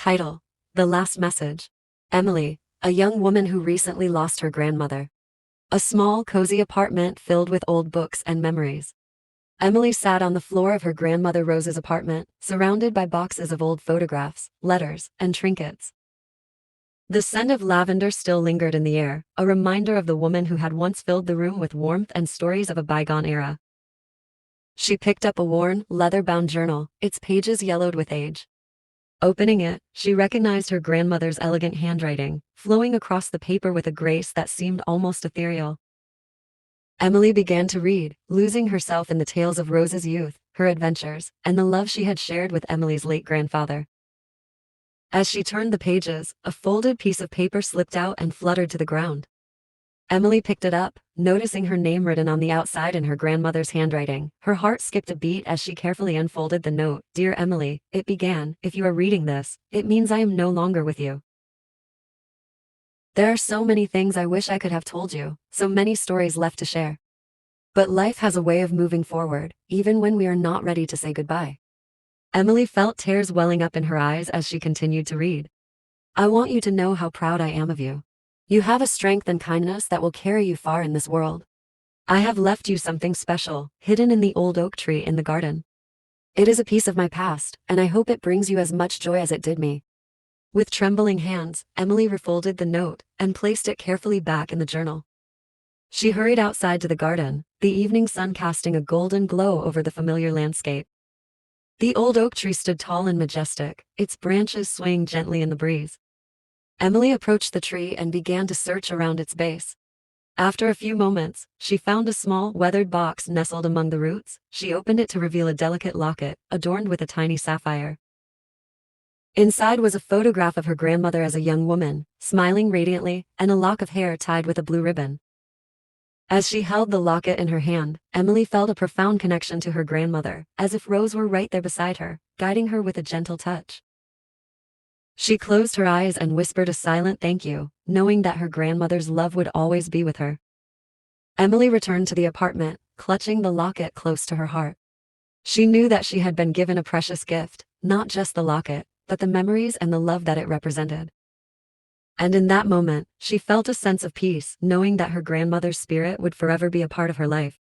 Title: The Last Message. Emily, a young woman who recently lost her grandmother. A small, cozy apartment filled with old books and memories. Emily sat on the floor of her grandmother Rose's apartment, surrounded by boxes of old photographs, letters, and trinkets. The scent of lavender still lingered in the air, a reminder of the woman who had once filled the room with warmth and stories of a bygone era. She picked up a worn, leather-bound journal, its pages yellowed with age. Opening it, she recognized her grandmother's elegant handwriting, flowing across the paper with a grace that seemed almost ethereal. Emily began to read, losing herself in the tales of Rose's youth, her adventures, and the love she had shared with Emily's late grandfather. As she turned the pages, a folded piece of paper slipped out and fluttered to the ground. Emily picked it up, noticing her name written on the outside in her grandmother's handwriting. Her heart skipped a beat as she carefully unfolded the note. "Dear Emily," it began, "if you are reading this, it means I am no longer with you. There are so many things I wish I could have told you, so many stories left to share. But life has a way of moving forward, even when we are not ready to say goodbye." Emily felt tears welling up in her eyes as she continued to read. "I want you to know how proud I am of you. You have a strength and kindness that will carry you far in this world. I have left you something special, hidden in the old oak tree in the garden. It is a piece of my past, and I hope it brings you as much joy as it did me." With trembling hands, Emily refolded the note and placed it carefully back in the journal. She hurried outside to the garden, the evening sun casting a golden glow over the familiar landscape. The old oak tree stood tall and majestic, its branches swaying gently in the breeze. Emily approached the tree and began to search around its base. After a few moments, she found a small, weathered box nestled among the roots. She opened it to reveal a delicate locket, adorned with a tiny sapphire. Inside was a photograph of her grandmother as a young woman, smiling radiantly, and a lock of hair tied with a blue ribbon. As she held the locket in her hand, Emily felt a profound connection to her grandmother, as if Rose were right there beside her, guiding her with a gentle touch. She closed her eyes and whispered a silent thank you, knowing that her grandmother's love would always be with her. Emily returned to the apartment, clutching the locket close to her heart. She knew that she had been given a precious gift, not just the locket, but the memories and the love that it represented. And in that moment, she felt a sense of peace, knowing that her grandmother's spirit would forever be a part of her life.